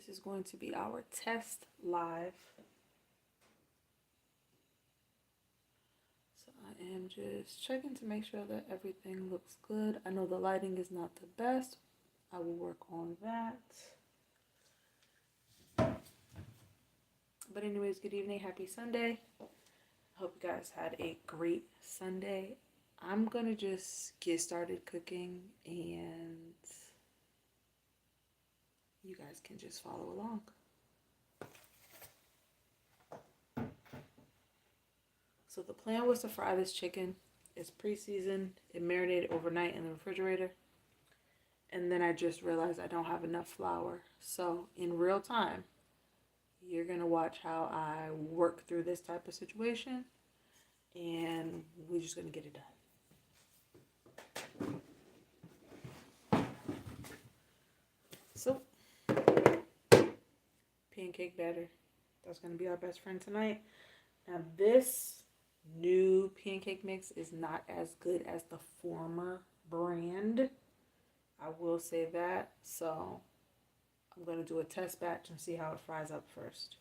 This is going to be our test live. So I am just checking to make sure that everything looks good. I know the lighting is not the best. I will work on that. But anyways, good evening. Happy Sunday. I hope you guys had a great Sunday. I'm going to just get started cooking and you guys can just follow along. So the plan was to fry this chicken. It's pre-seasoned. It marinated overnight in the refrigerator. And then I just realized I don't have enough flour. So in real time, you're going to watch how I work through this type of situation. And we're just going to get it done. So, pancake batter. That's going to be our best friend tonight. Now this new pancake mix is not as good as the former brand. I will say that. So I'm going to do a test batch and see how it fries up first.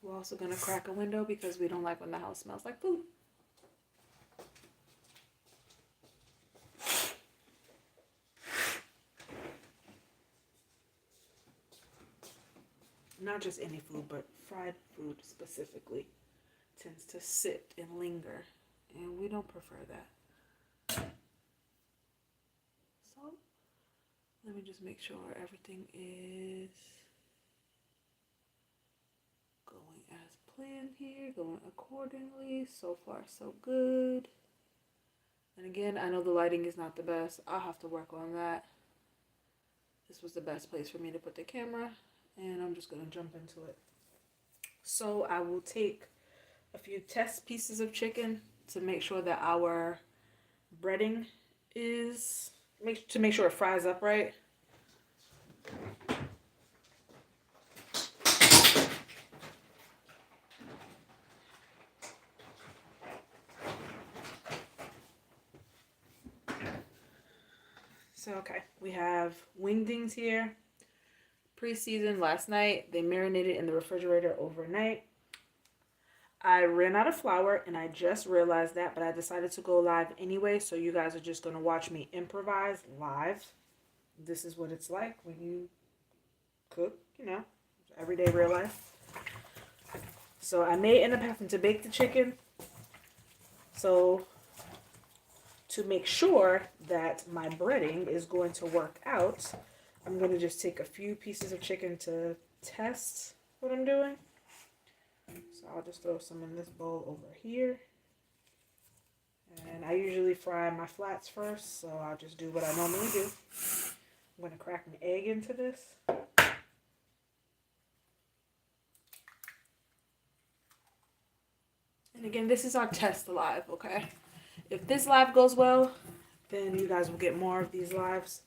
We're also going to crack a window because we don't like when the house smells like food. Not just any food, but fried food specifically tends to sit and linger, and we don't prefer that. So let me just make sure everything is going as planned here, going accordingly. So far, so good. And again, I know the lighting is not the best. I'll have to work on that. This was the best place for me to put the camera, and I'm just going to jump into it. So I will take a few test pieces of chicken to make sure that our breading is, to make sure it fries up right. So, okay, we have wingdings here. Pre-seasoned last night. They marinated in the refrigerator overnight. I ran out of flour and I just realized that, but I decided to go live anyway. So you guys are just going to watch me improvise live. This is what it's like when you cook, you know, everyday real life. So I may end up having to bake the chicken. So to make sure that my breading is going to work out, I'm going to just take a few pieces of chicken to test what I'm doing. So I'll just throw some in this bowl over here. And I usually fry my flats first, so I'll just do what I normally do. I'm going to crack an egg into this. And again, this is our test live, okay? If this live goes well, then you guys will get more of these lives.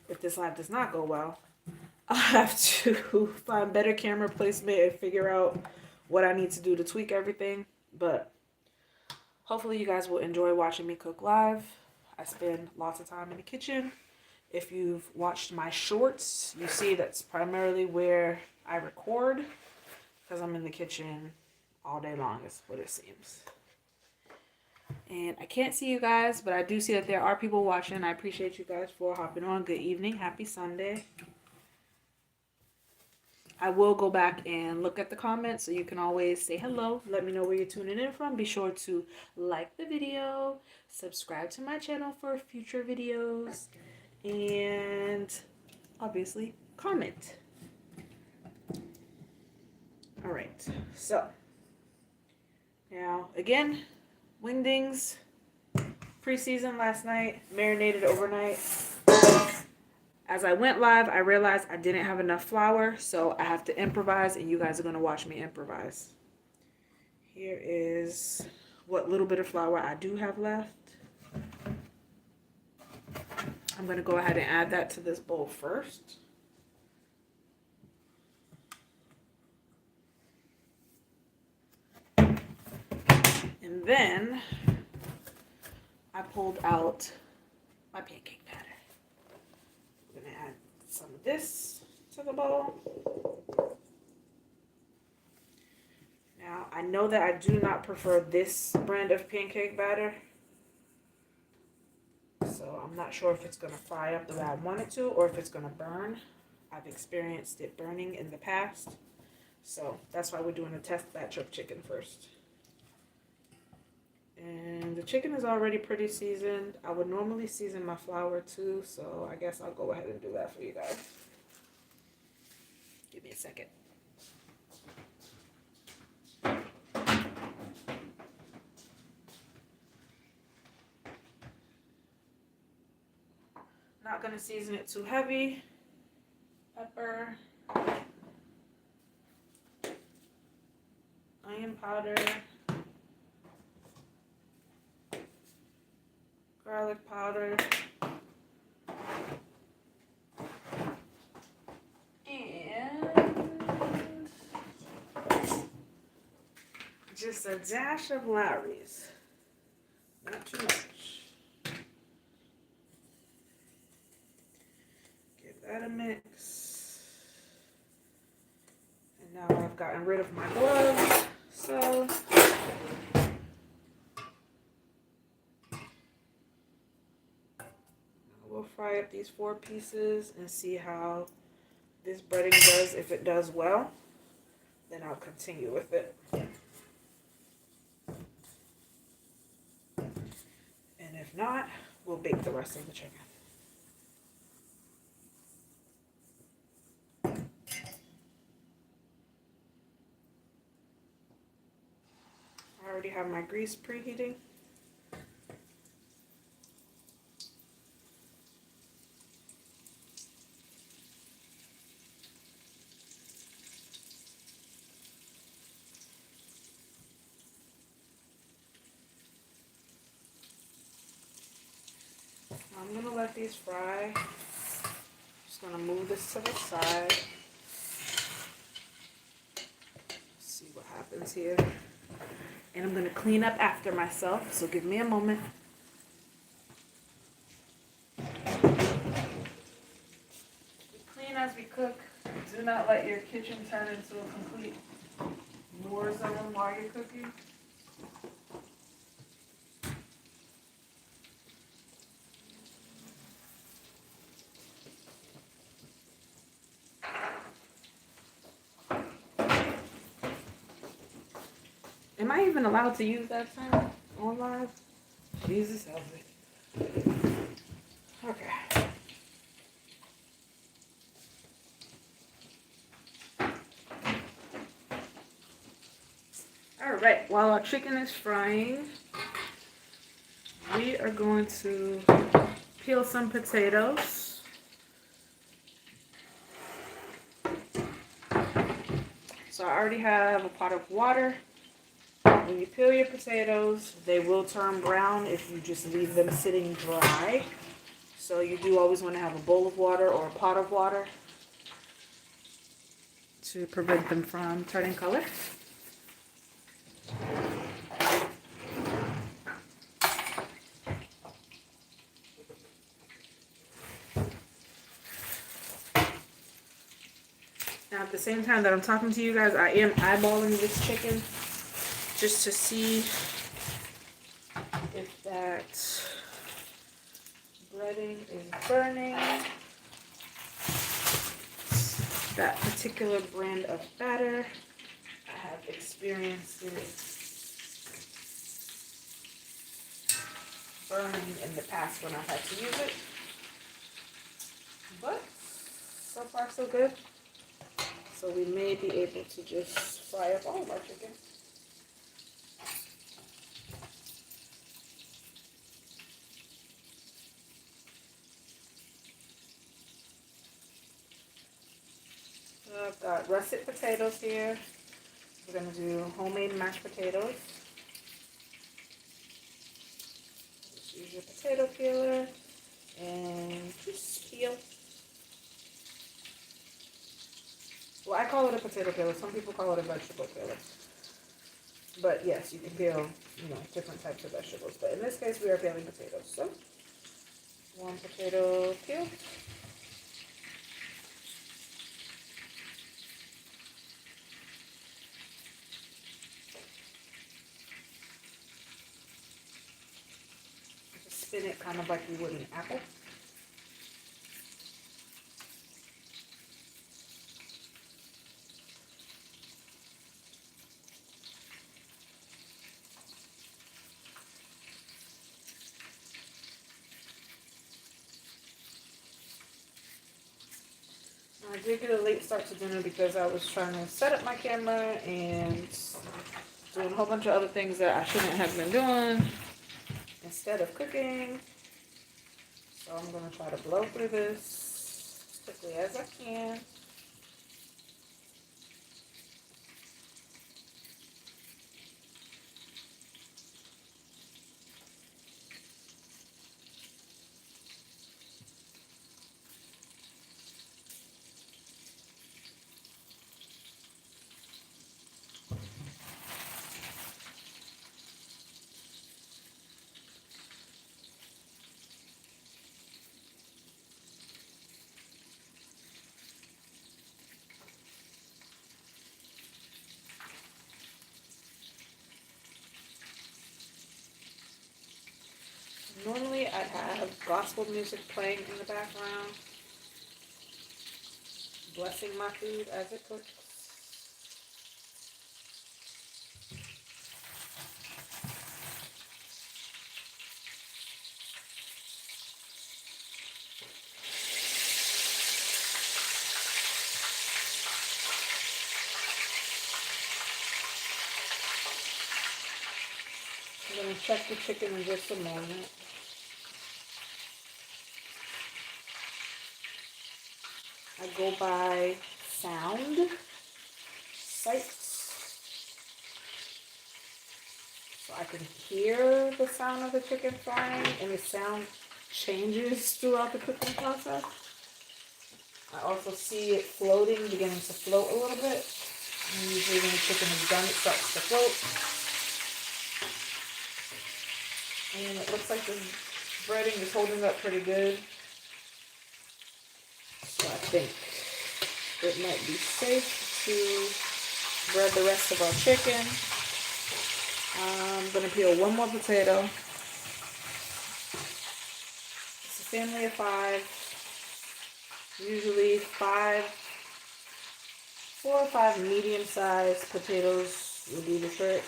If this live does not go well, I'll have to find better camera placement and figure out what I need to do to tweak everything. But hopefully you guys will enjoy watching me cook live. I spend lots of time in the kitchen. If you've watched my shorts, you see that's primarily where I record, because I'm in the kitchen all day long is what it seems. And I can't see you guys, but I do see that there are people watching. I appreciate you guys for hopping on. Good evening. Happy Sunday. I will go back and look at the comments, so you can always say hello. Let me know where you're tuning in from. Be sure to like the video, subscribe to my channel for future videos, and obviously comment. All right, so now again, wingdings, pre-seasoned last night, marinated overnight. As I went live, I realized I didn't have enough flour, so I have to improvise, and you guys are going to watch me improvise. Here is what little bit of flour I do have left. I'm going to go ahead and add that to this bowl first. And then I pulled out my pancake batter. I'm going to add some of this to the bowl. Now, I know that I do not prefer this brand of pancake batter. So I'm not sure if it's going to fry up the way I want it to or if it's going to burn. I've experienced it burning in the past. So that's why we're doing a test batch of chicken first. And the chicken is already pretty seasoned. I would normally season my flour too, so I guess I'll go ahead and do that for you guys. Give me a second. Not going to season it too heavy. Pepper. Onion powder. Garlic powder. And just a dash of Latrice. Not too much. Give that a mix. And now I've gotten rid of my gloves, so we'll fry up these 4 pieces and see how this breading does. If it does well, then I'll continue with it. And if not, we'll bake the rest of the chicken. I already have my grease preheating. I'm going to let these fry. Just going to move this to the side. See what happens here. And I'm going to clean up after myself, so give me a moment. We clean as we cook. Do not let your kitchen turn into a complete war zone while you're cooking. Am I even allowed to use that timer on live? Jesus help me. Okay. Alright, while our chicken is frying, we are going to peel some potatoes. So I already have a pot of water. When you peel your potatoes, they will turn brown if you just leave them sitting dry. So you do always want to have a bowl of water or a pot of water to prevent them from turning color. Now at the same time that I'm talking to you guys, I am eyeballing this chicken just to see if that breading is burning. That particular brand of batter, I have experienced it burning in the past when I've had to use it. But so far so good. So we may be able to just fry up all of our chicken. I've got russet potatoes here. We're going to do homemade mashed potatoes. use your potato peeler and just peel. Well, I call it a potato peeler. Some people call it a vegetable peeler. But yes, you can peel, different types of vegetables. But in this case, we are peeling potatoes. So, one potato peel. Just spin it kind of like you would an apple. I did get a late start to dinner because I was trying to set up my camera and doing a whole bunch of other things that I shouldn't have been doing instead of cooking. So I'm going to try to blow through this as quickly as I can. Normally I'd have gospel music playing in the background, blessing my food as it cooks. I'm going to check the chicken in just a moment. I go by sound sights, so I can hear the sound of the chicken frying, and the sound changes throughout the cooking process. I also see it floating, beginning to float a little bit. And usually when the chicken is done, it starts to float. And it looks like the breading is holding up pretty good. So I think it might be safe to bread the rest of our chicken. I'm going to peel one more potato. It's a family of 5. Usually 4 or 5 medium-sized potatoes will do the trick.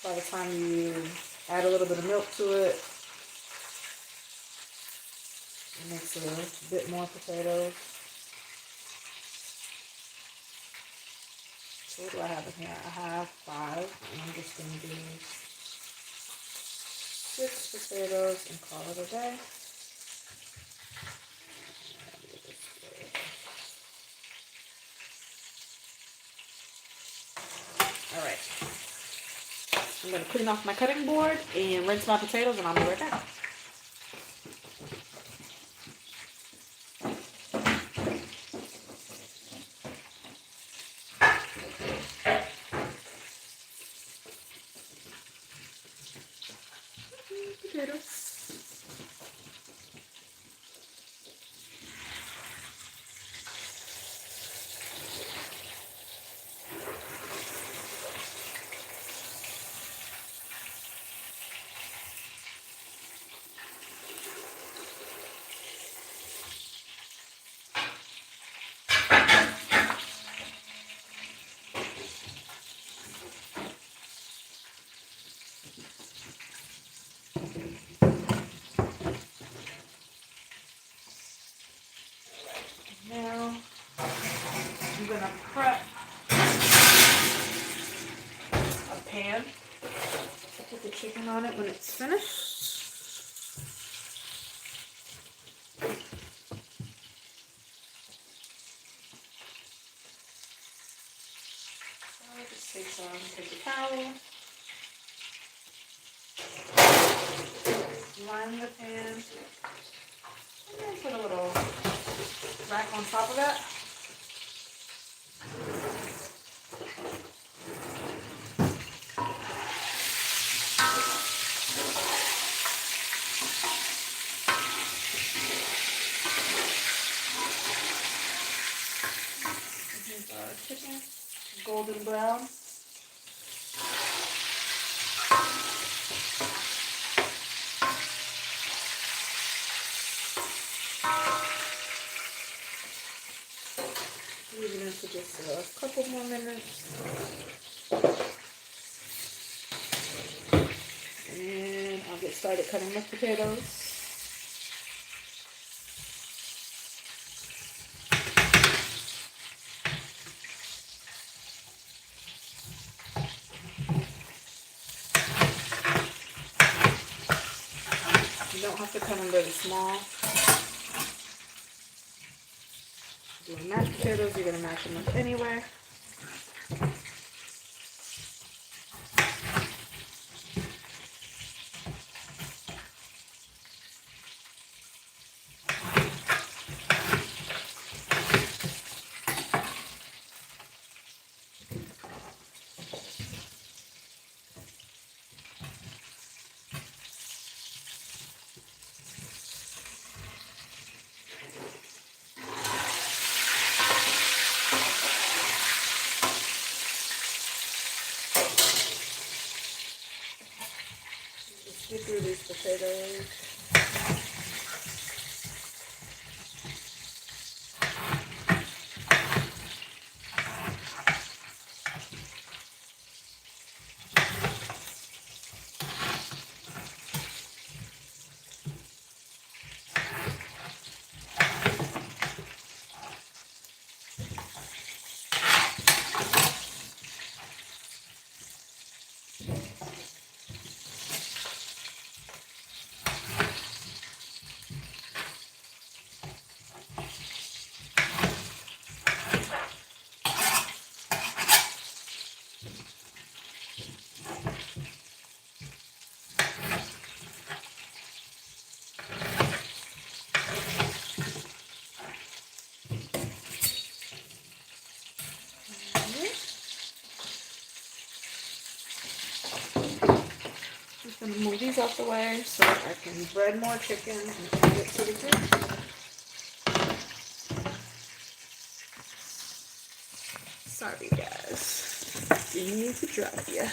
By the time you add a little bit of milk to it, it makes a bit more potatoes. So what do I have in here? I have 5, and I'm just going to do 6 potatoes and call it a day. Alright. I'm going to clean off my cutting board and rinse my potatoes, and I'll be right back. Potatoes. Now, I'm going to prep a pan to put the chicken on it when it's finished. So just take a towel. line the pan. And then put a little rack on top of that. Here's our chicken, golden brown. Leave it in for just a couple more minutes. And I'll get started cutting the potatoes. You don't have to cut them very small. Doing mashed potatoes, you're going to mash them up anyway. Get through these potatoes. Just gonna move these out the way so I can bread more chicken and add it to the gravy. Sorry guys, didn't mean to drop you.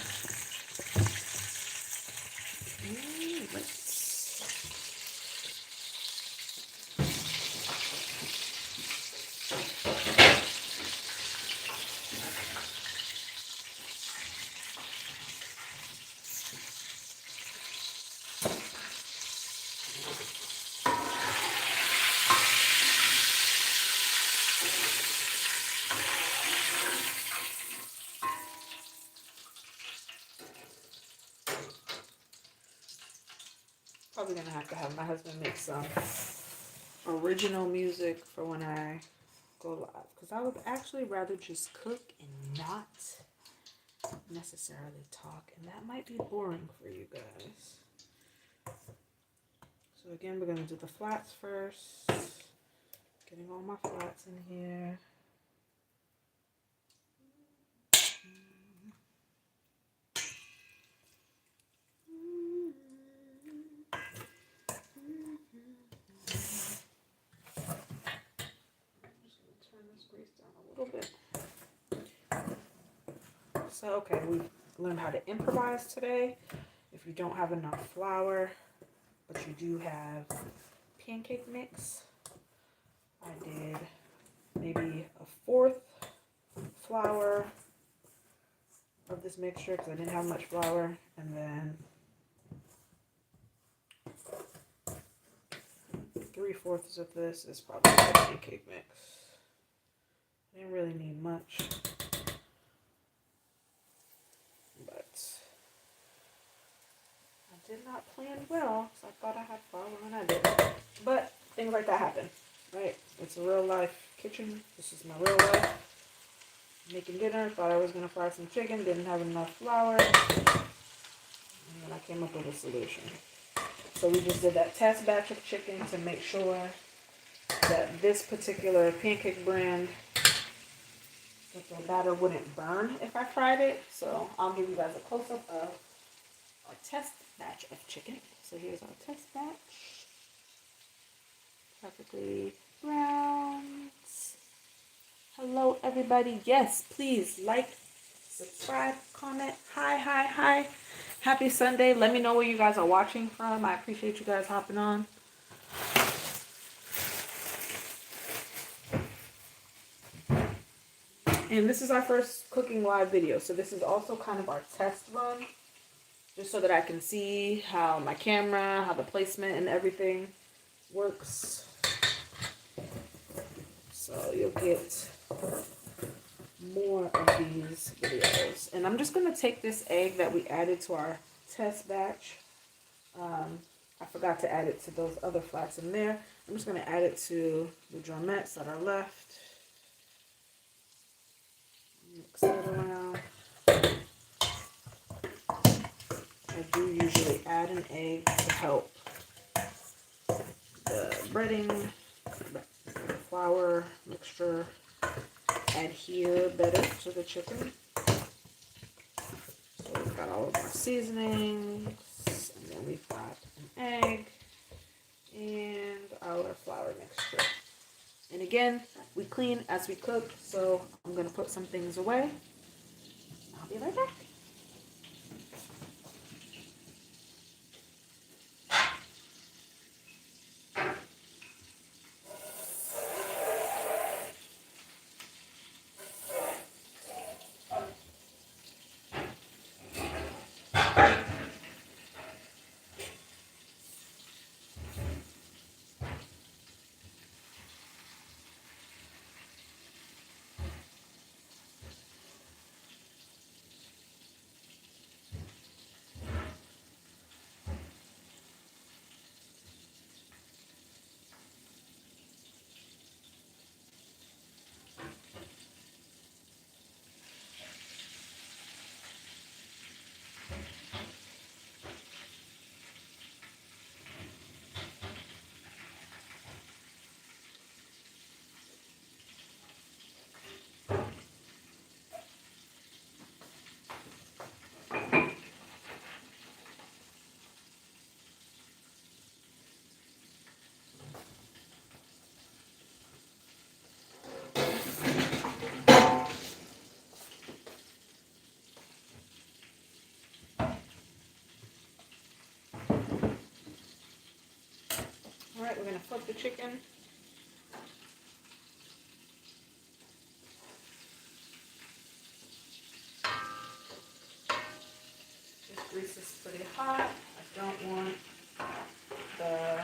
Probably gonna have to have my husband make some original music for when I go live, because I would actually rather just cook and not necessarily talk, and that might be boring for you guys. So again, we're gonna do the flats first. Getting all my flats in here. So, okay, we've learned how to improvise today. If you don't have enough flour, but you do have pancake mix, I did maybe a fourth flour of this mixture because I didn't have much flour, and then 3/4 of this is probably the pancake mix. I didn't really need much. Did not plan well, so I thought I had flour and I didn't. But things like that happen, right? It's a real life kitchen. This is my real life. Making dinner, thought I was gonna fry some chicken, didn't have enough flour, and then I came up with a solution. So we just did that test batch of chicken to make sure that this particular pancake brand, that the batter wouldn't burn if I fried it. So I'll give you guys a close-up of our test batch of chicken. So here's our test batch. Perfectly browned. Hello everybody. Yes, please like, subscribe, comment. Hi. Happy Sunday. Let me know where you guys are watching from. I appreciate you guys hopping on. And this is our first cooking live video. So this is also kind of our test run. Just so that I can see how my camera, how the placement and everything works. So you'll get more of these videos. And I'm just going to take this egg that we added to our test batch. I forgot to add it to those other flats in there. I'm just going to add it to the drumettes that are left. Mix that around. I do usually add an egg to help the breading, the flour mixture adhere better to the chicken. So we've got all of our seasonings, and then we've got an egg and our flour mixture. And again, we clean as we cook, so I'm going to put some things away. I'll be right back. Alright, we're going to flip the chicken. This grease is pretty hot. I don't want the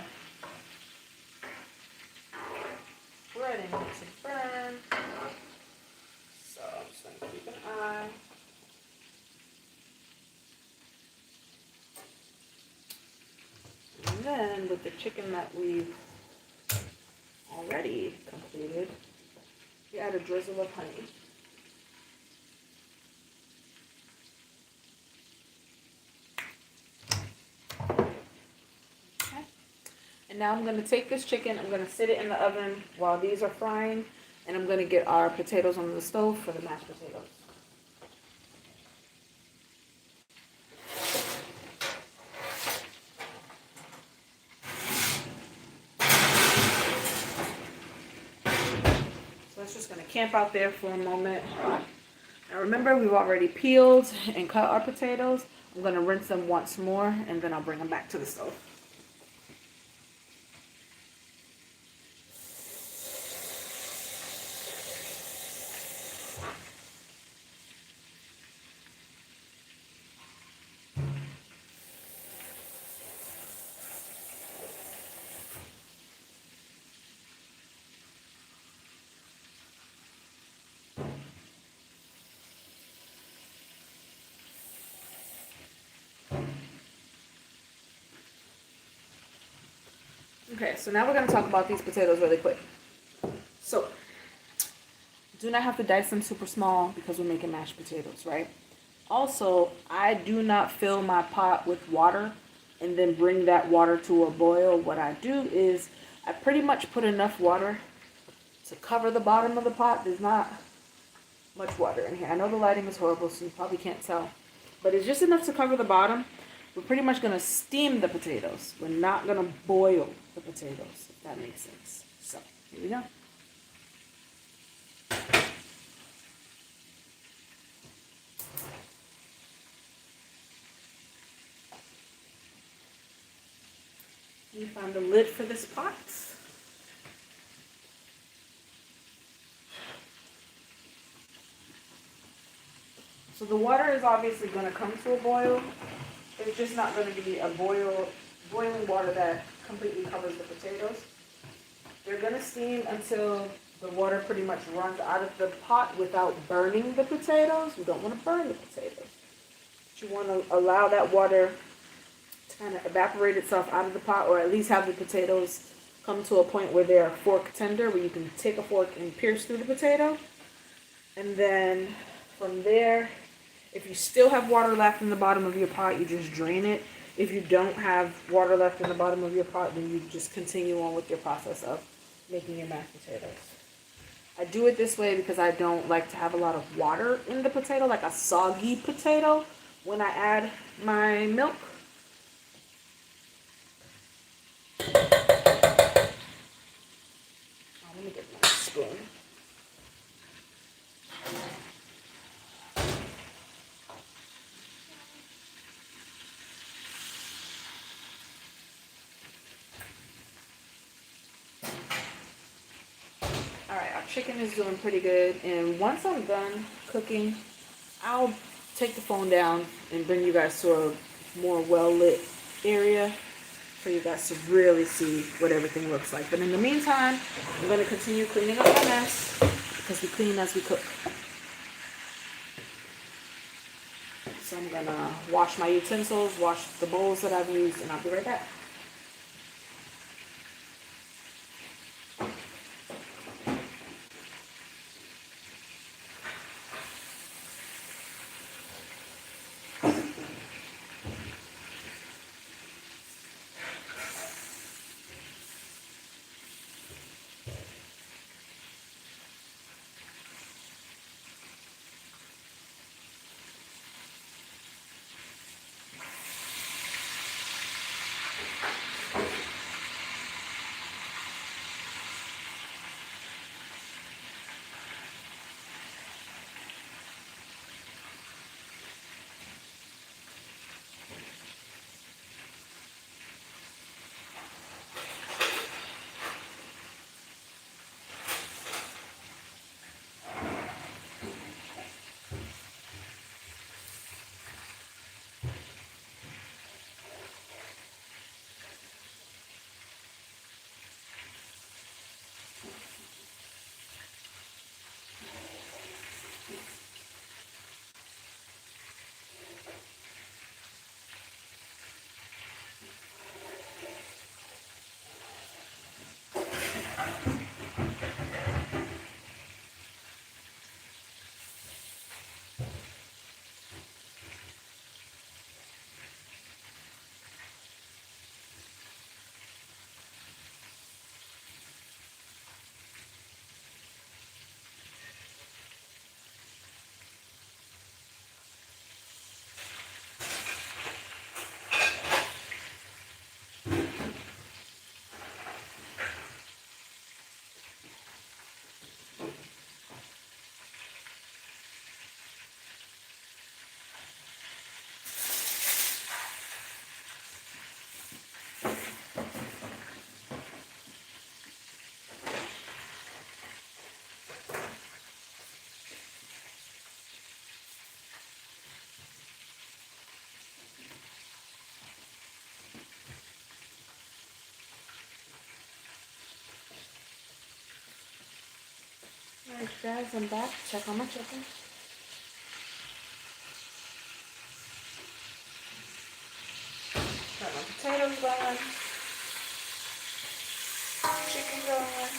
breading to burn. So I'm just going to keep an eye. And then with the chicken that we've already completed, we add a drizzle of honey. Okay. And now I'm going to take this chicken, I'm going to sit it in the oven while these are frying, and I'm going to get our potatoes on the stove for the mashed potatoes. It's just going to camp out there for a moment. Now remember, we've already peeled and cut our potatoes. I'm going to rinse them once more, and then I'll bring them back to the stove. Okay, so now we're going to talk about these potatoes really quick. So, do not have to dice them super small because we're making mashed potatoes, right? Also, I do not fill my pot with water and then bring that water to a boil, what I do is I pretty much put enough water to cover the bottom of the pot. There's not much water in here. I know the lighting is horrible, so you probably can't tell, but it's just enough to cover the bottom. We're pretty much going to steam the potatoes. We're not going to boil the potatoes, if that makes sense. So, here we go. You find the lid for this pot. So the water is obviously going to come to a boil. It's just not going to be a boiling water that completely covers the potatoes. They're going to steam until the water pretty much runs out of the pot without burning the potatoes. You don't want to burn the potatoes. But you want to allow that water to kind of evaporate itself out of the pot, or at least have the potatoes come to a point where they're fork tender, where you can take a fork and pierce through the potato. And then from there, if you still have water left in the bottom of your pot, you just drain it. If you don't have water left in the bottom of your pot, then you just continue on with your process of making your mashed potatoes. I do it this way because I don't like to have a lot of water in the potato, like a soggy potato, when I add my milk. Let me get my spoon. Alright, our chicken is doing pretty good, and once I'm done cooking, I'll take the phone down and bring you guys to a more well-lit area for you guys to really see what everything looks like. But in the meantime, I'm going to continue cleaning up my mess, because we clean as we cook. So I'm going to wash my utensils, wash the bowls that I've used, and I'll be right back. Alright guys, I'm back. Check on my chicken. Got my potatoes going. Chicken going.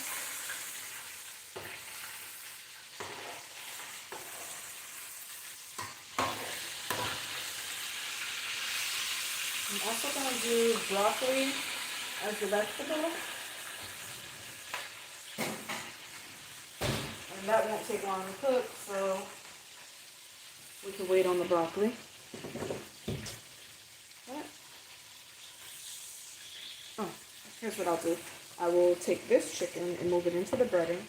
I'm also going to do broccoli as the vegetable. And that won't take long to cook, so we can wait on the broccoli. Oh, here's what I'll do. I will take this chicken and move it into the breading.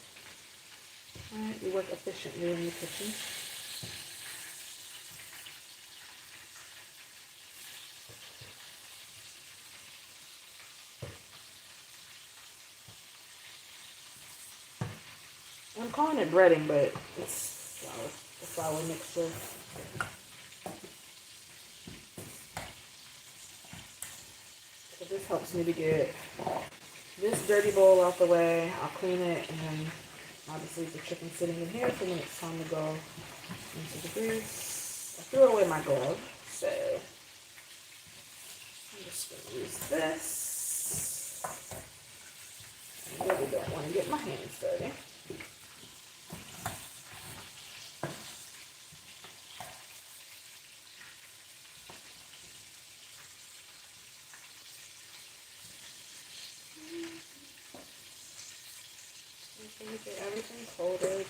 Alright, you work efficiently in the kitchen. I'm calling it breading, but it's the flour mixture. So this helps me to get this dirty bowl out the way. I'll clean it, and then obviously the chicken's sitting in here, so when it's time to go into the grease, I threw away my glove, so I'm just going to use this. I really don't want to get my hands dirty. Get everything coated.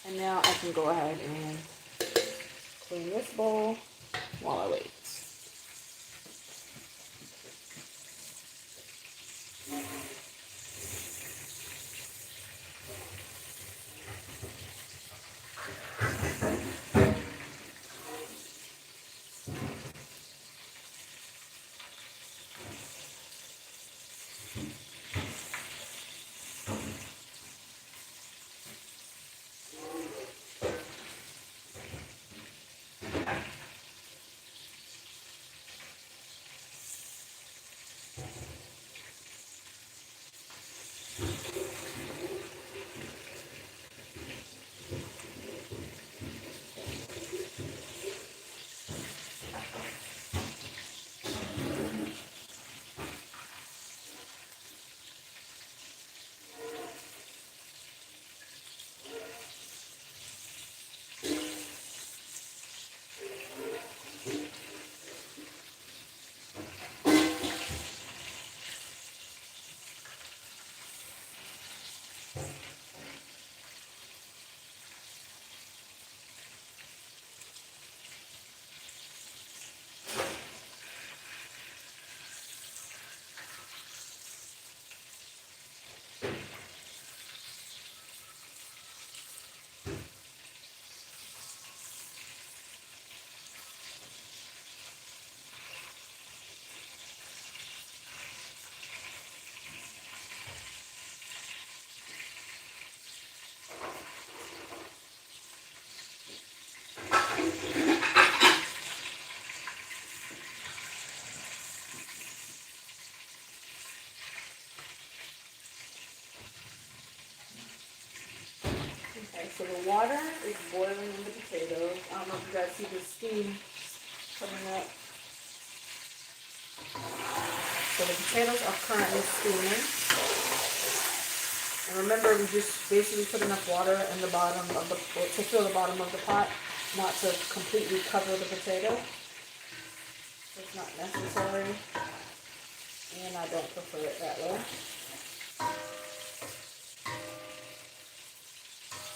And now I can go ahead and clean this bowl while I wait. Okay, so the water is boiling in the potatoes. I don't know if you guys see the steam coming up. So the potatoes are currently steaming. And remember, we just basically put enough water in the bottom of the, to fill the bottom of the pot, not to completely cover the potato. So it's not necessary. And I don't prefer it that way.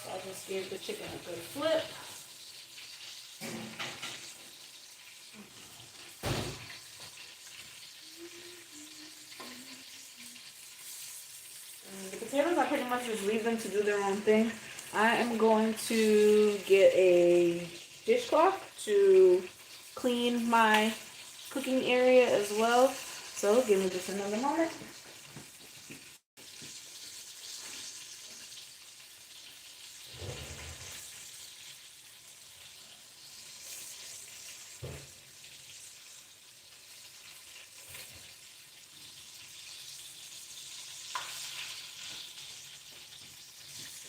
So I just gave the chicken a good flip. And the potatoes, I pretty much just leave them to do their own thing. I am going to get a dishcloth to clean my cooking area as well. So give me just another moment.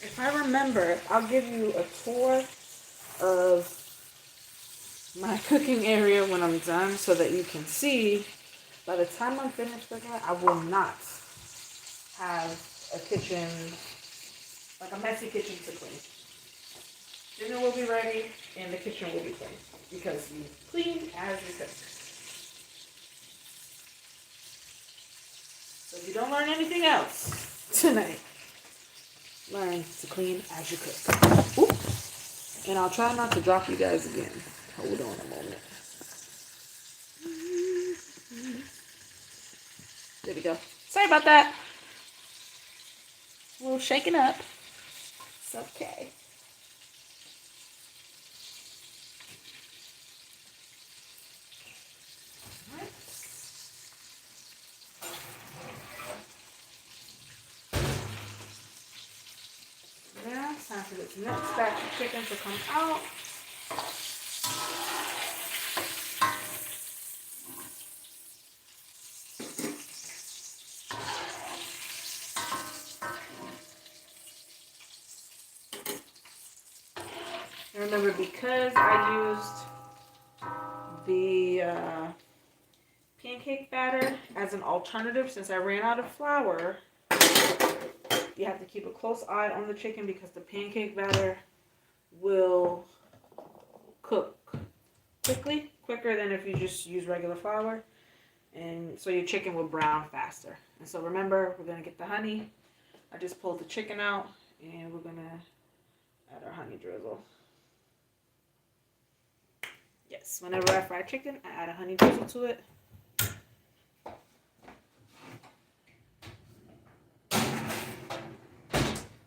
If I remember, I'll give you a tour of my cooking area when I'm done so that you can see by the time I'm finished cooking, I will not have a kitchen, like a messy kitchen to clean. Dinner will be ready and the kitchen will be clean because you clean as you cook. So if you don't learn anything else tonight, learn to clean as you cook. Oop. And I'll try not to drop you guys again. Hold on a moment. There we go. Sorry about that. A little shaking up. It's okay. Alright. Now it's time for this next batch of chicken to come out. And remember, because I used the pancake batter as an alternative, since I ran out of flour, you have to keep a close eye on the chicken because the pancake batter will cook quickly, quicker than if you just use regular flour. And so your chicken will brown faster. And so remember, we're going to get the honey. I just pulled the chicken out and we're going to add our honey drizzle. Yes, whenever I fry chicken, I add a honey drizzle to it.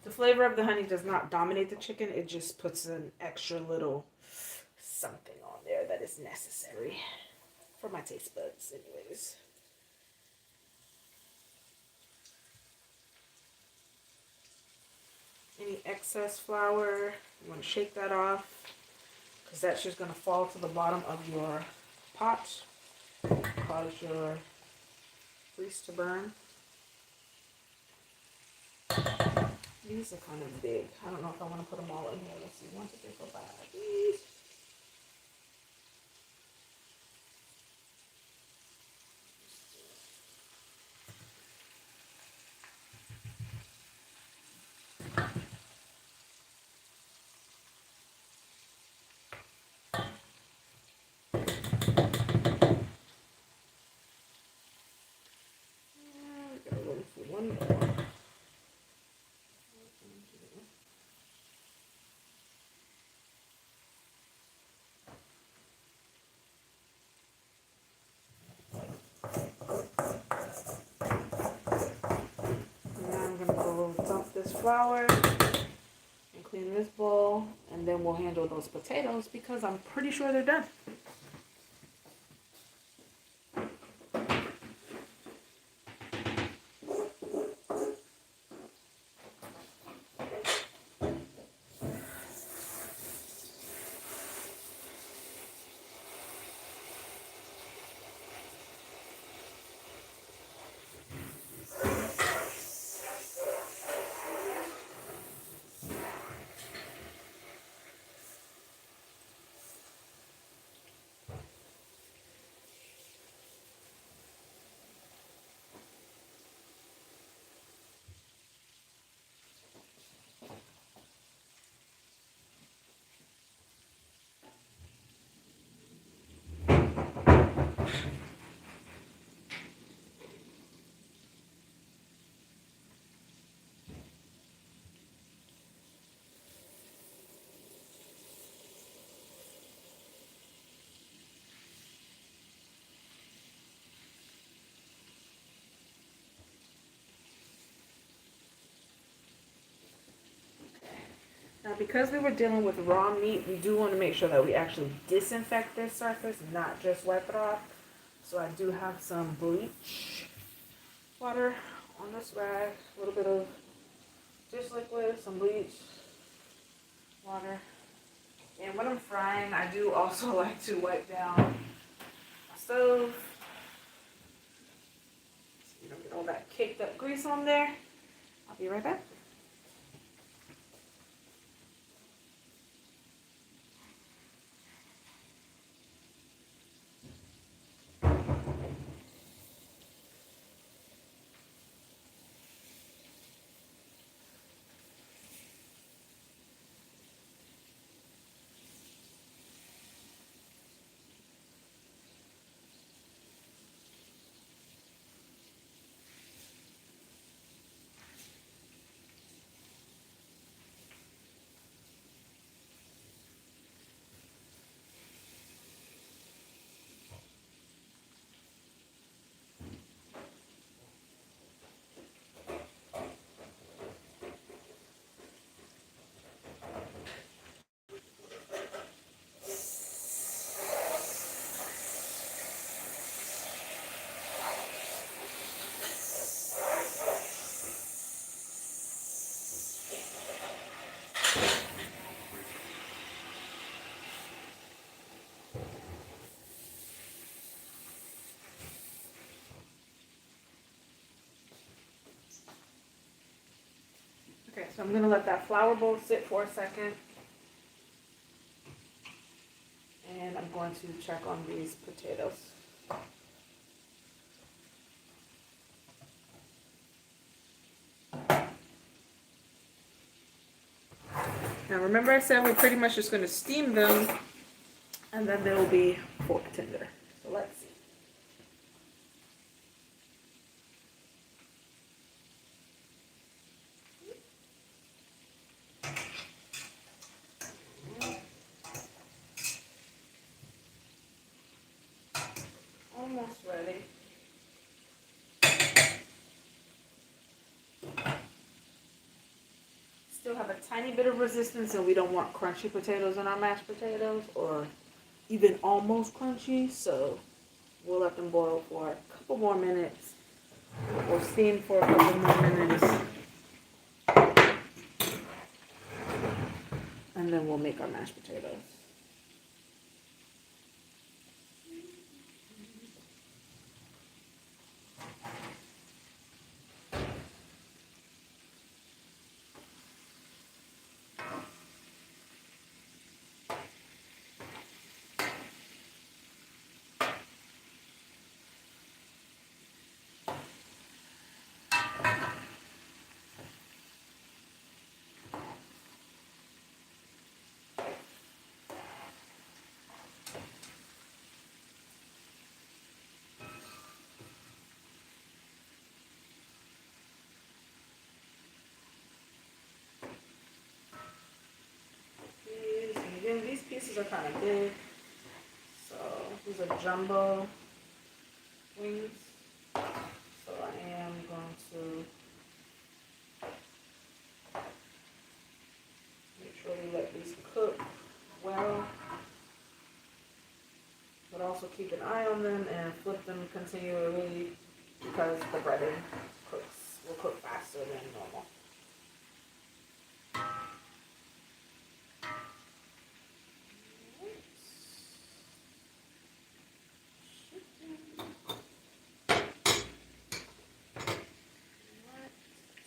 The flavor of the honey does not dominate the chicken. It just puts an extra little something on there that is necessary for my taste buds anyways. Any excess flour, you want to shake that off because that's just going to fall to the bottom of your pot, cause your grease to burn. These are kind of big. I don't know if I want to put them all in here. Let's see. 1, 2, 3, 4, 5. These. We got room for one more. Flour and clean this bowl, and then we'll handle those potatoes because I'm pretty sure they're done. Now, because we were dealing with raw meat, we do want to make sure that we actually disinfect this surface, not just wipe it off. So I do have some bleach water on this rag, a little bit of dish liquid, some bleach, water. And when I'm frying, I do also like to wipe down my stove so you don't get all that caked up grease on there. I'll be right back. So I'm going to let that flour bowl sit for a second. And I'm going to check on these potatoes. Now remember I said we're pretty much just going to steam them and then they will be fork tender. So let's see. Almost ready. Still have a tiny bit of resistance and we don't want crunchy potatoes in our mashed potatoes or even almost crunchy, so we'll let them boil for a couple more minutes or steam for a couple more minutes and then we'll make our mashed potatoes. Again, these pieces are kind of big, so these are jumbo wings. So I am going to make sure we let these cook well, but also keep an eye on them and flip them continually because the breading will cook faster than normal.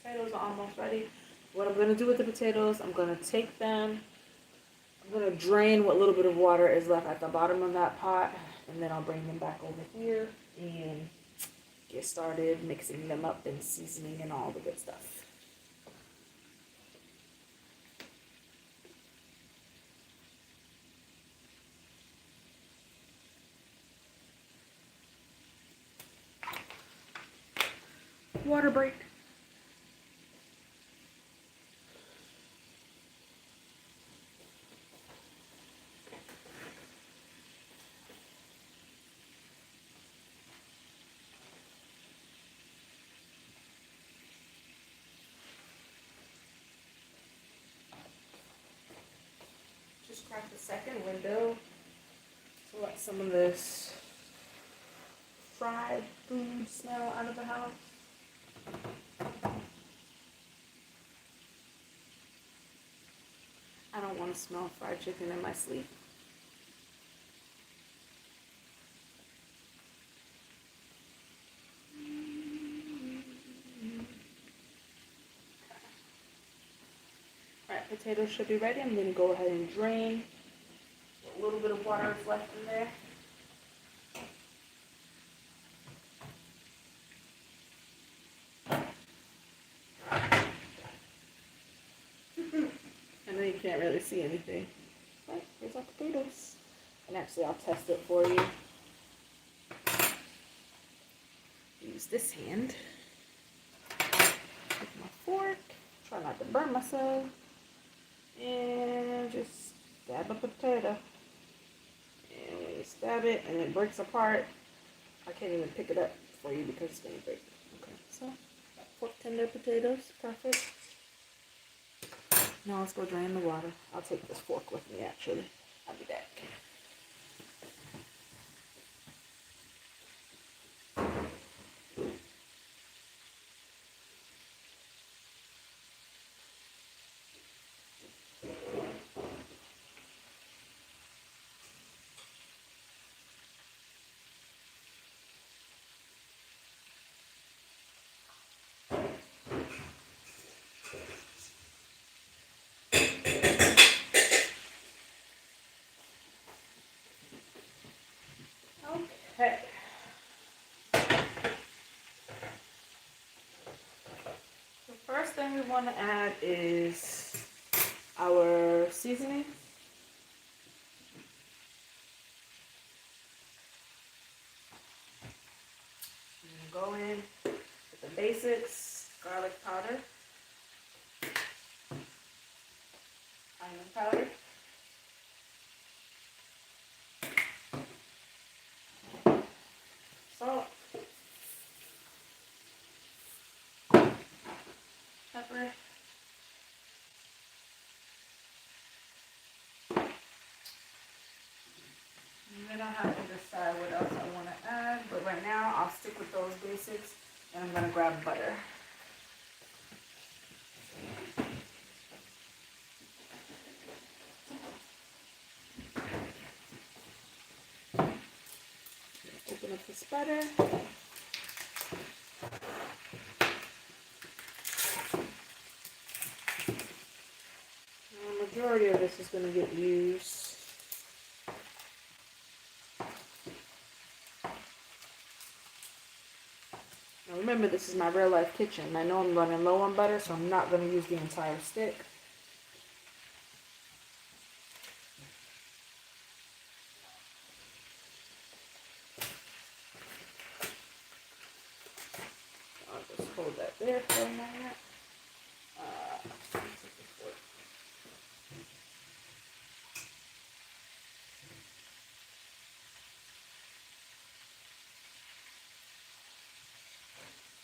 Potatoes are almost ready. What I'm going to do with the potatoes, I'm going to take them, I'm going to drain what little bit of water is left at the bottom of that pot, and then I'll bring them back over here and get started mixing them up and seasoning and all the good stuff. Water break. Just crack the second window to let some of this fried food smell out of the house. I don't want to smell fried chicken in my sleep. Alright, potatoes should be ready. I'm going to go ahead and drain. A little bit of water is left in there. I know you can't really see anything. Right, here's our potatoes. And actually, I'll test it for you. Use this hand. Take my fork. Try not to burn myself. And just stab a potato. And when you stab it and it breaks apart, I can't even pick it up for you because it's going to break. Okay, so fork tender potatoes. Perfect. Now let's go drain the water. I'll take this fork with me actually. I'll be back. first thing we want to add is our seasoning. Go in with the basics: garlic powder, onion powder, salt, pepper, and then I'll have to decide what else I want to add, but right now I'll stick with those basics, and I'm going to grab butter. Open up this butter. The majority of this is going to get used. Now remember, this is my real life kitchen. I know I'm running low on butter, so I'm not going to use the entire stick. I'll just hold that there for a moment.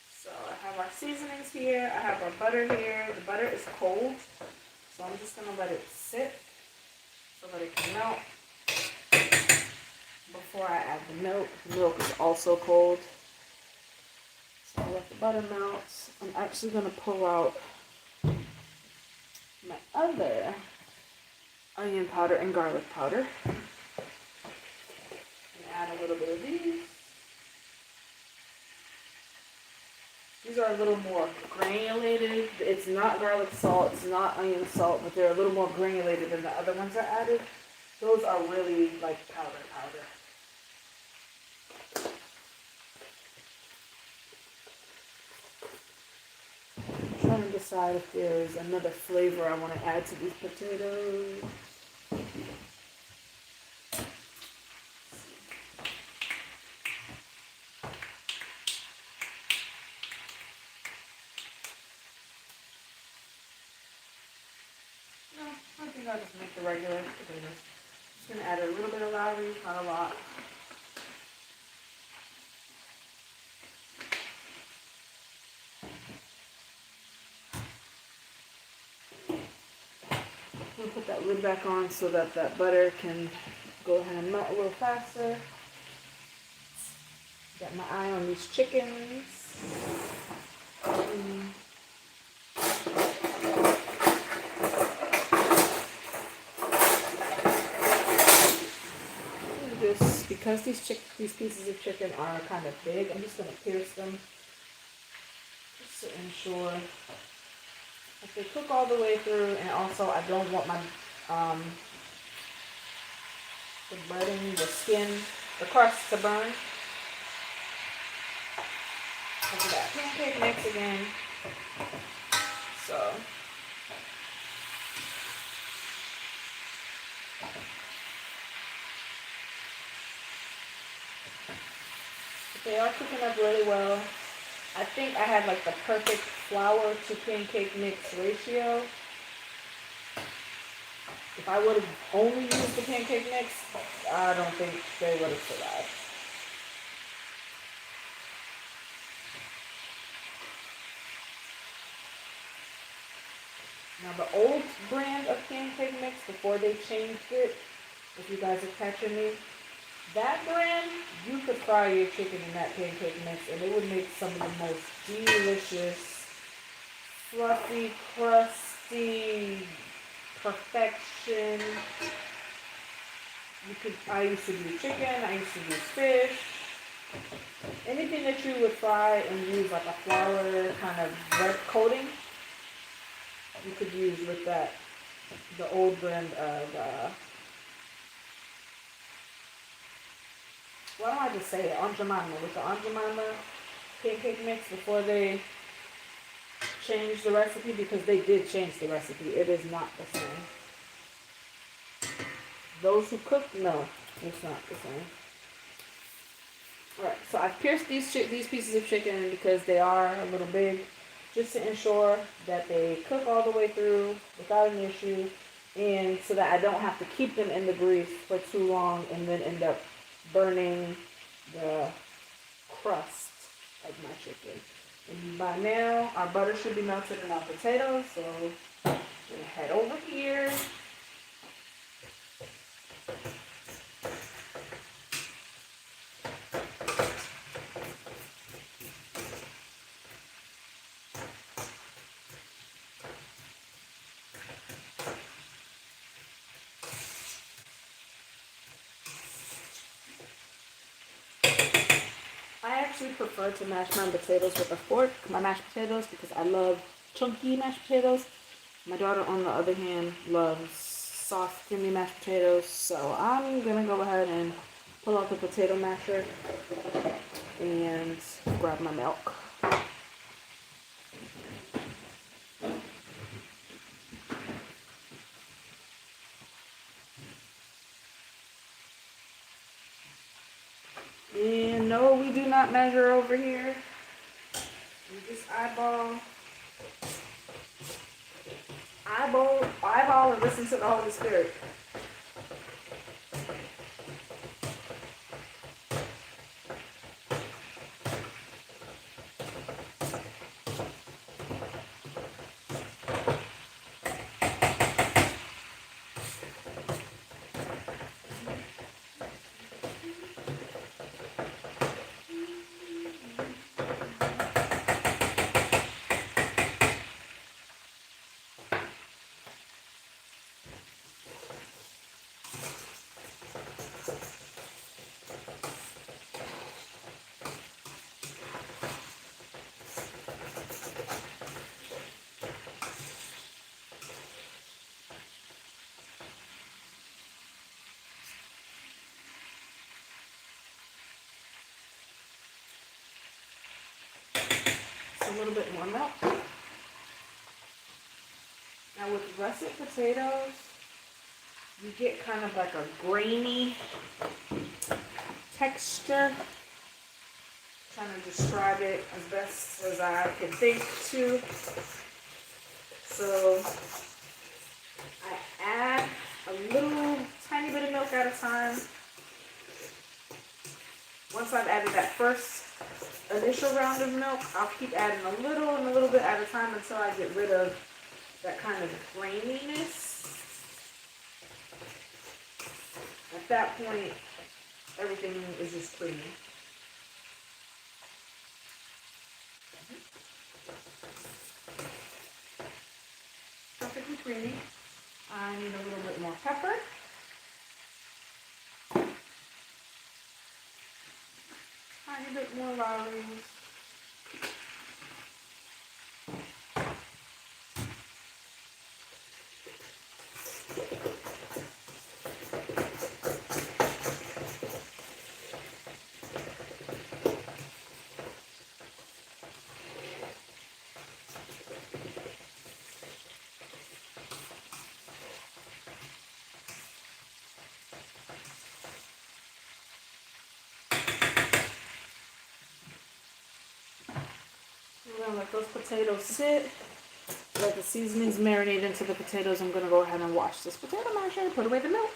So I have our seasonings here. I have our butter here. The butter is cold, so I'm just going to let it sit so that it can melt before I add the milk. The milk is also cold. So I'll let the butter melt. I'm actually going to pull out my other onion powder and garlic powder and add a little bit of these. These are a little more granulated. It's not garlic salt, it's not onion salt, but they're a little more granulated than the other ones I added. Those are really like powder. I'm trying to decide if there's another flavor I want to add to these potatoes. I think I'll just make the regular potatoes. Just going to add a little bit of Latrice, not a lot. I'm going to put that lid back on so that that butter can go ahead and melt a little faster. Got my eye on these chickens. Because these pieces of chicken are kind of big, I'm just going to pierce them just to ensure that they cook all the way through, and also I don't want my the breading, the skin, the crust to burn. Look at that pancake mix again. So they are cooking up really well. I think I had like the perfect flour to pancake mix ratio. If I would have only used the pancake mix, I don't think they would have survived. Now the old brand of pancake mix, before they changed it, if you guys are catching me, that brand, you could fry your chicken in that pancake mix and it would make some of the most delicious, fluffy, crusty, perfection. I used to do chicken, I used to do fish. Anything that you would fry and use like a flour kind of red coating, you could use with that, the old brand of, why don't I just say it, Aunt Jemima, with the Aunt Jemima pancake mix before they change the recipe because they did change the recipe. It is not the same. Those who cook, no, it's not the same. Alright, so I've pierced these pieces of chicken because they are a little big, just to ensure that they cook all the way through without an issue, and so that I don't have to keep them in the grease for too long and then end up burning the crust of my chicken. And by now, our butter should be melted in our potatoes, so I'm going to head over here. I actually prefer to mash my potatoes with a fork, my mashed potatoes, because I love chunky mashed potatoes. My daughter, on the other hand, loves soft, creamy mashed potatoes. So I'm going to go ahead and pull out the potato masher and grab my milk. And no, we do not measure over here. We just eyeball, and listen to the Holy Spirit. A little bit more milk. Now with russet potatoes, you get kind of like a grainy texture. I'm trying to describe it as best as I can think to. So I add a little tiny bit of milk at a time. Once I've added that first initial round of milk, I'll keep adding a little and a little bit at a time until I get rid of that kind of graininess. At that point, everything is just creamy. Perfectly creamy. I need a little bit more pepper. Tiny bit more Latrice. We're gonna let those potatoes sit. Let the seasonings marinate into the potatoes. I'm gonna go ahead and wash this potato masher and put away the milk.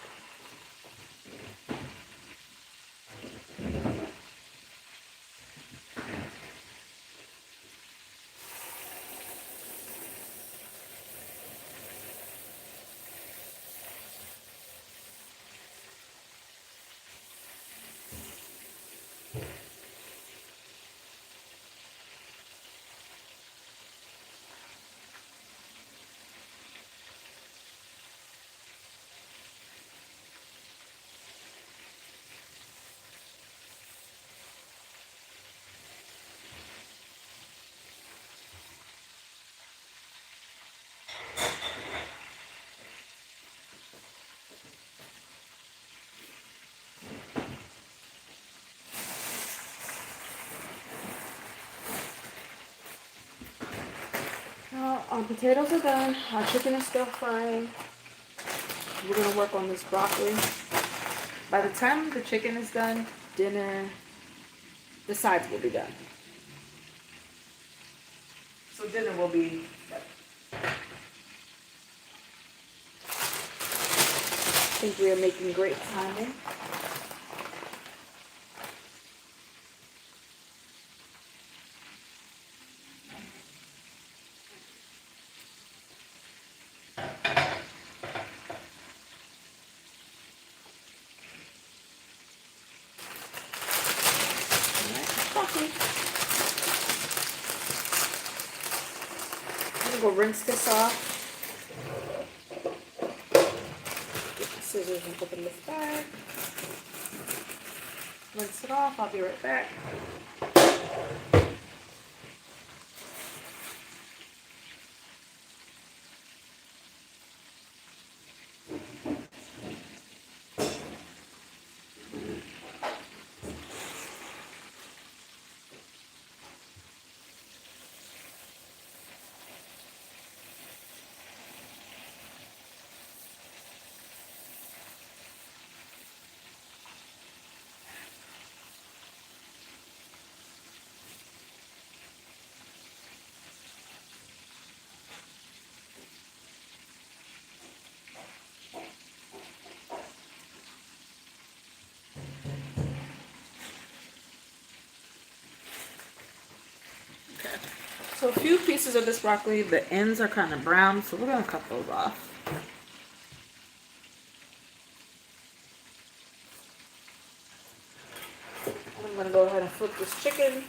Our potatoes are done. Our chicken is still frying. We're gonna work on this broccoli. By the time the chicken is done, dinner, the sides will be done. So dinner will be done. I think we are making great timing. I'm gonna go rinse this off. Get the scissors and open this bag. Rinse it off. I'll be right back. So a few pieces of this broccoli, the ends are kind of brown, so we're gonna cut those off. I'm gonna go ahead and flip this chicken.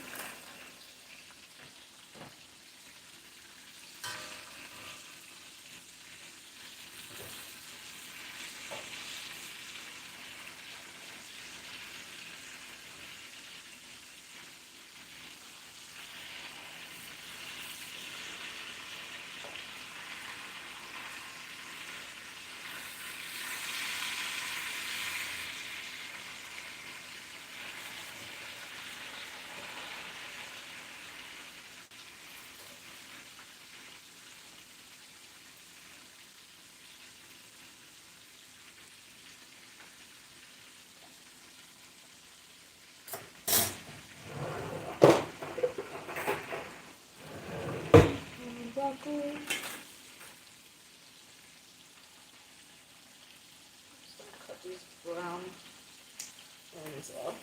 Broccoli. Just gonna cut these brown ends off.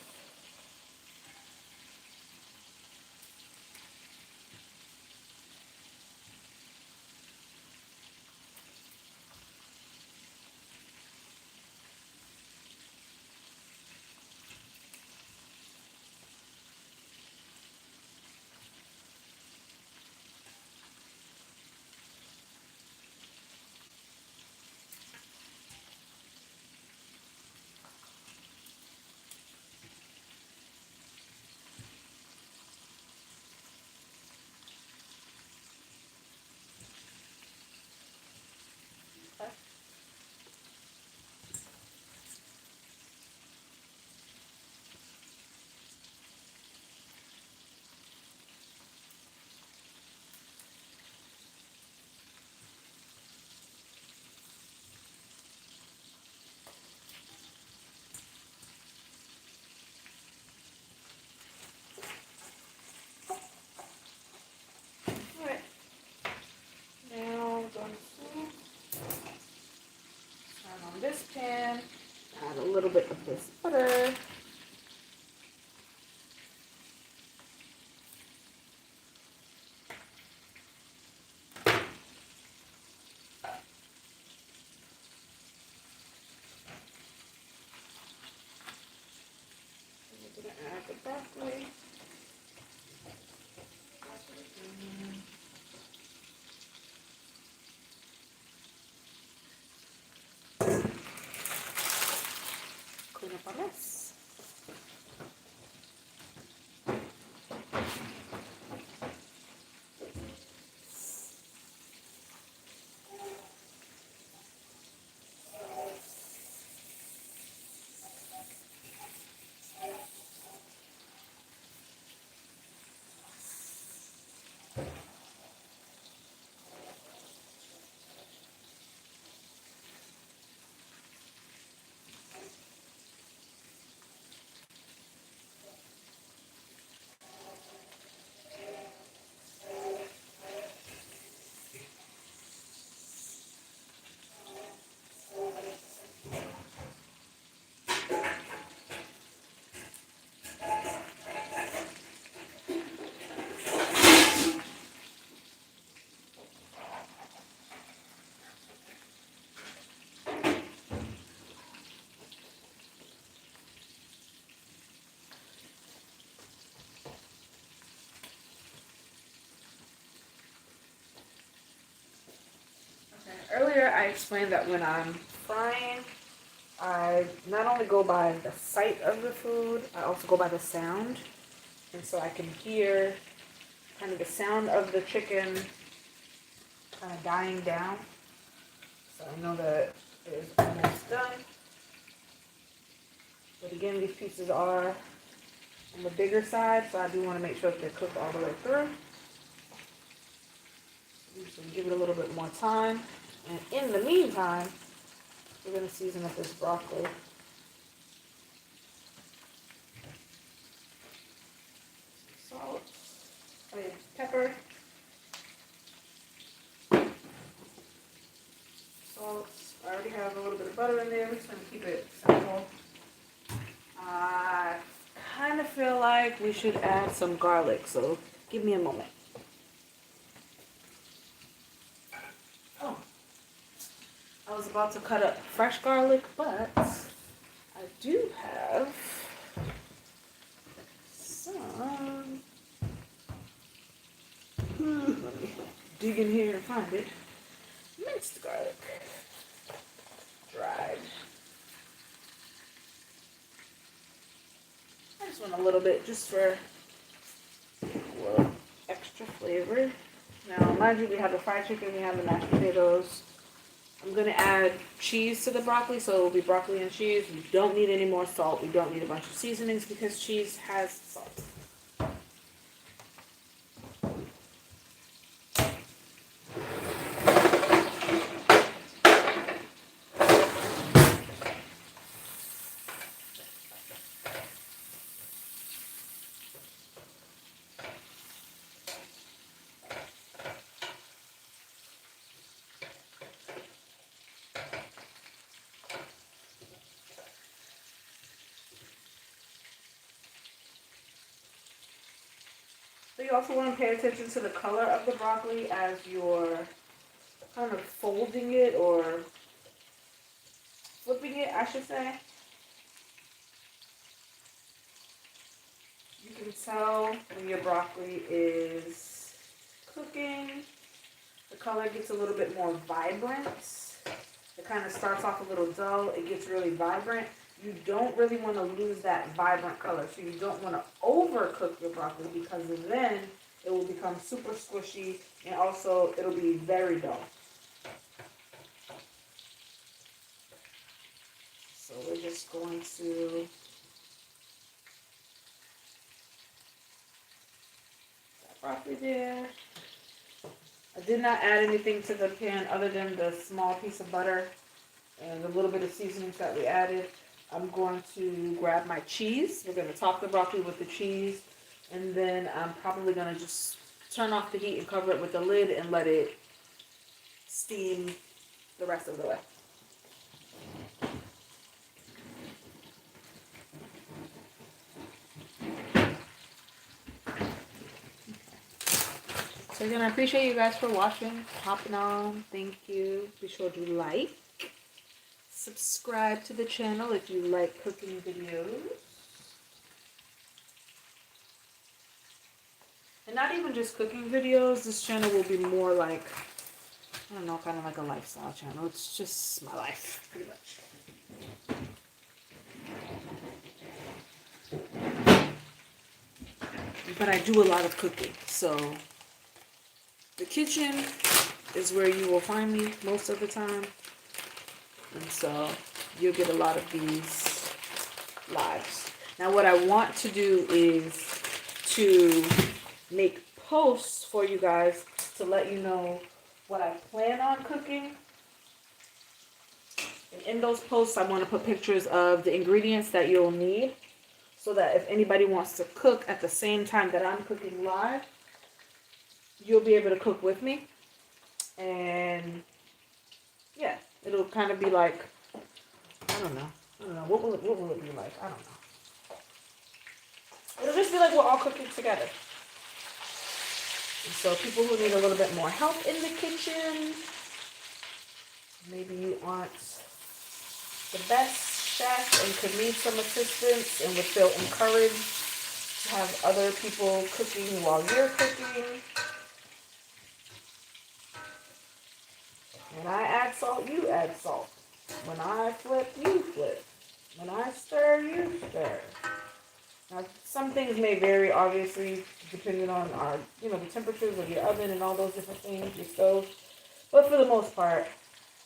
Alright. Now we're going to turn on this pan. Add a little bit of this butter. I'm going to add the broccoli. Clean up our mess. Earlier I explained that when I'm frying, I not only go by the sight of the food, I also go by the sound. And so I can hear kind of the sound of the chicken kind of dying down. So I know that it is almost done. But again, these pieces are on the bigger side, so I do want to make sure that they're cooked all the way through. So give it a little bit more time. And in the meantime, we're going to season up this broccoli. Salt, pepper, salt. I already have a little bit of butter in there. We're just going to keep it simple. I kind of feel like we should add some garlic, so give me a moment. Oh, I was about to cut up fresh garlic, but I do have some. Let me dig in here and find it. Minced garlic, dried. I just want a little bit just for a little extra flavor. Now, mind you, we have the fried chicken, we have the mashed potatoes. I'm going to add cheese to the broccoli, so it will be broccoli and cheese. We don't need any more salt. We don't need a bunch of seasonings because cheese has salt. So you also want to pay attention to the color of the broccoli as you're kind of folding it or flipping it, I should say. You can tell when your broccoli is cooking. The color gets a little bit more vibrant. It kind of starts off a little dull. It gets really vibrant. You don't really want to lose that vibrant color. So you don't want to overcook your broccoli because then it will become super squishy and also it'll be very dull. So we're just going to that broccoli there. I did not add anything to the pan other than the small piece of butter and a little bit of seasonings that we added. I'm going to grab my cheese. We're going to top the broccoli with the cheese. And then I'm probably going to just turn off the heat and cover it with the lid and let it steam the rest of the way. So again, I appreciate you guys for watching, hopping on. Thank you. Be sure to like. Subscribe to the channel if you like cooking videos. And not even just cooking videos. This channel will be more like, I don't know, kind of like a lifestyle channel. It's just my life, pretty much. But I do a lot of cooking. So the kitchen is where you will find me most of the time. And so you'll get a lot of these lives. Now what I want to do is to make posts for you guys to let you know what I plan on cooking. And in those posts I want to put pictures of the ingredients that you'll need so that if anybody wants to cook at the same time that I'm cooking live, you'll be able to cook with me. And yeah. It'll kind of be like, I don't know. What will it be like? I don't know. It'll just be like we're all cooking together. And so people who need a little bit more help in the kitchen, maybe you aren't the best chef and could need some assistance and would feel encouraged to have other people cooking while you're cooking. And I When I flip, you flip. When I stir, you stir. Now, some things may vary, obviously, depending on our, the temperatures of your oven and all those different things, your stove. But for the most part,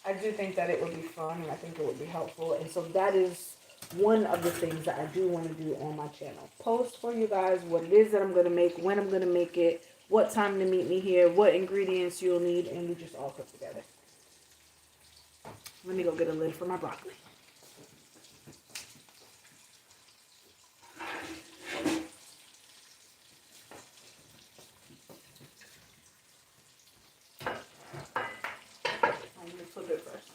I do think that it would be fun, and I think it would be helpful. And so that is one of the things that I do want to do on my channel. Post for you guys what it is that I'm going to make, when I'm going to make it, what time to meet me here, what ingredients you'll need, and we just all cook together. Let me go get a lid for my broccoli. Flip it first.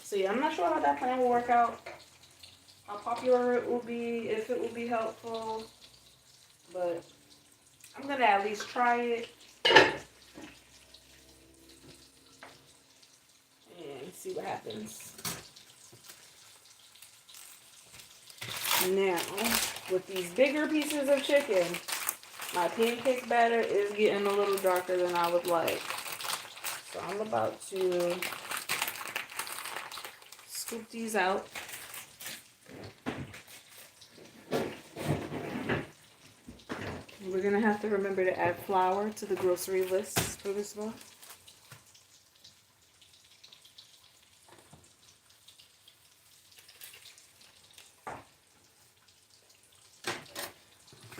So yeah, I'm not sure how that plan will work out, how popular it will be, if it will be helpful, but I'm gonna at least try it and see what happens. Now, with these bigger pieces of chicken, my pancake batter is getting a little darker than I would like. So I'm about to scoop these out. We're going to have to remember to add flour to the grocery list for this one.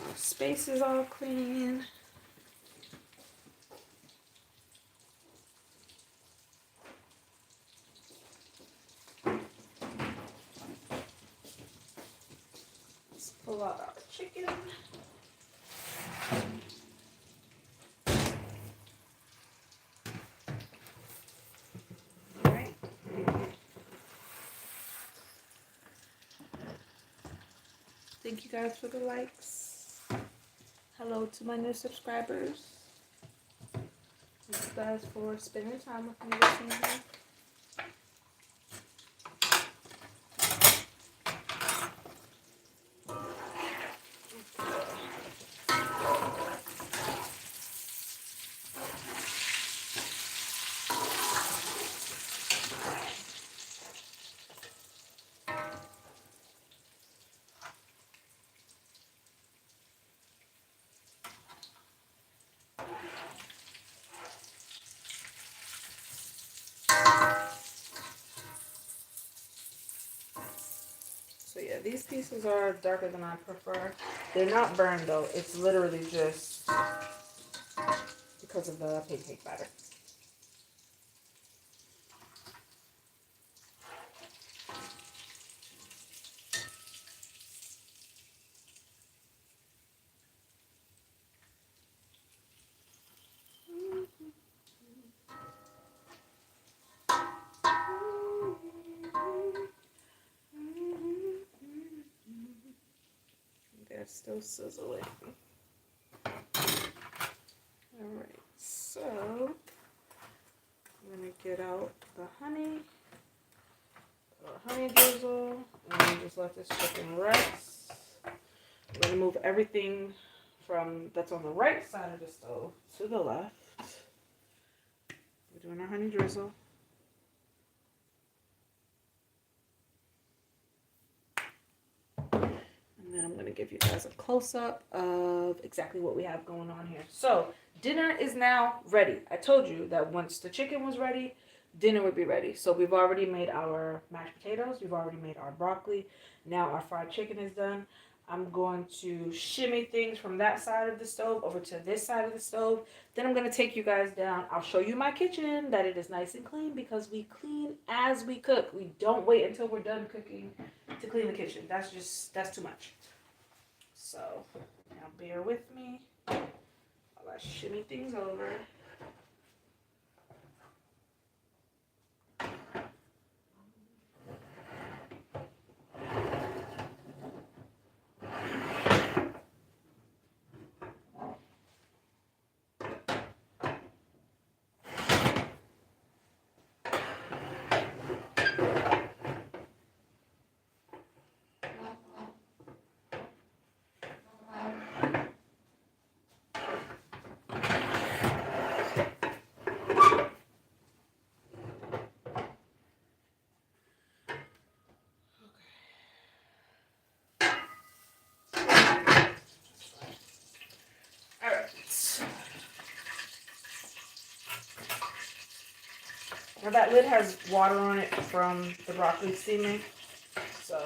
Our space is all clean. Let's pull out our chicken. Thank you guys for the likes. Hello to my new subscribers. Thank you guys for spending time with me this evening. So yeah, these pieces are darker than I prefer. They're not burned though. It's literally just because of the pancake batter. They're still sizzling. Alright, so I'm going to get out the honey drizzle, and then just let this chicken rest. I'm going to move everything from that's on the right side of the stove to the left. We're doing our honey drizzle. And then I'm going to give you guys a close-up of exactly what we have going on here. So, dinner is now ready. I told you that once the chicken was ready, dinner would be ready. So we've already made our mashed potatoes. We've already made our broccoli. Now our fried chicken is done. I'm going to shimmy things from that side of the stove over to this side of the stove. Then I'm going to take you guys down. I'll show you my kitchen, that it is nice and clean, because we clean as we cook. We don't wait until we're done cooking to clean the kitchen. That's too much. So now bear with me while I shimmy things over. Now that lid has water on it from the broccoli steaming, so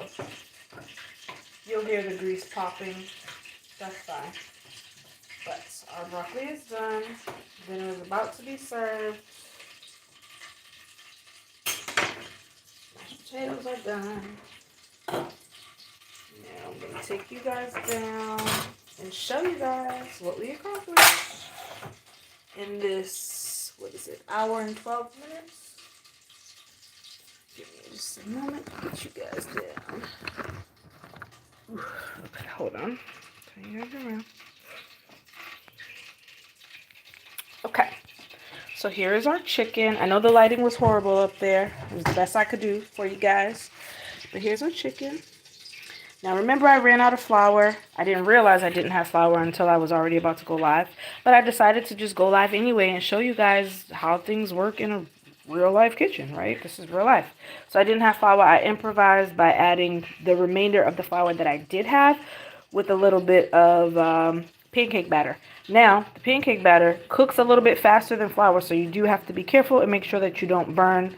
you'll hear the grease popping. That's fine. But our broccoli is done. Dinner is about to be served. Mashed potatoes are done. Now I'm going to take you guys down and show you guys what we accomplished in this, what is it, hour and 12 minutes? Give me just a moment to get you guys down. Okay, hold on. Turn you guys around. Okay, so here is our chicken. I know the lighting was horrible up there. It was the best I could do for you guys. But here's our chicken. Now remember, I ran out of flour. I didn't realize I didn't have flour until I was already about to go live. But I decided to just go live anyway and show you guys how things work in a real life kitchen, right? This is real life. So I didn't have flour. I improvised by adding the remainder of the flour that I did have with a little bit of pancake batter. Now, the pancake batter cooks a little bit faster than flour, so you do have to be careful and make sure that you don't burn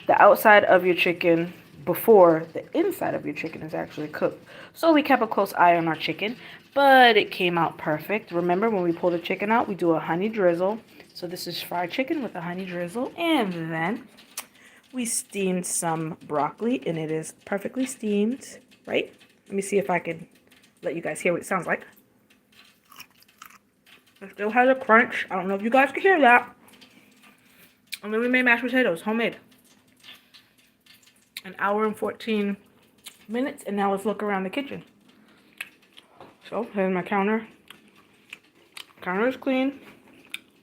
the outside of your chicken before the inside of your chicken is actually cooked. So we kept a close eye on our chicken, but it came out perfect. Remember, when we pull the chicken out, we do a honey drizzle. So this is fried chicken with a honey drizzle, and then we steamed some broccoli, and it is perfectly steamed, right? Let me see if I can let you guys hear what it sounds like. It still has a crunch. I don't know if you guys can hear that. And then we made mashed potatoes, homemade. An hour and 14 minutes, and now let's look around the kitchen. So here's my counter. Counter is clean.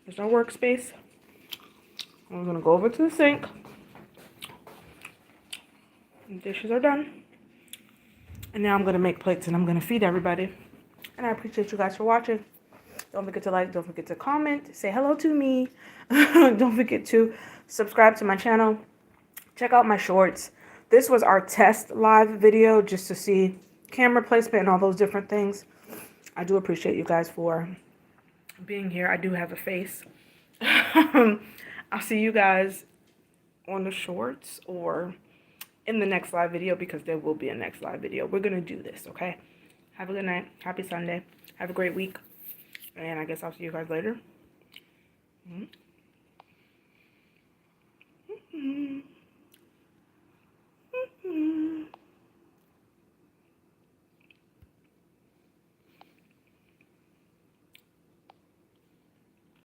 There's our workspace. And we're gonna go over to the sink. The dishes are done. And now I'm gonna make plates and I'm gonna feed everybody. And I appreciate you guys for watching. Don't forget to like, don't forget to comment, say hello to me. Don't forget to subscribe to my channel. Check out my shorts. This was our test live video just to see camera placement and all those different things. I do appreciate you guys for being here. I do have a face. I'll see you guys on the shorts or in the next live video, because there will be a next live video. We're going to do this, okay? Have a good night. Happy Sunday. Have a great week. And I guess I'll see you guys later.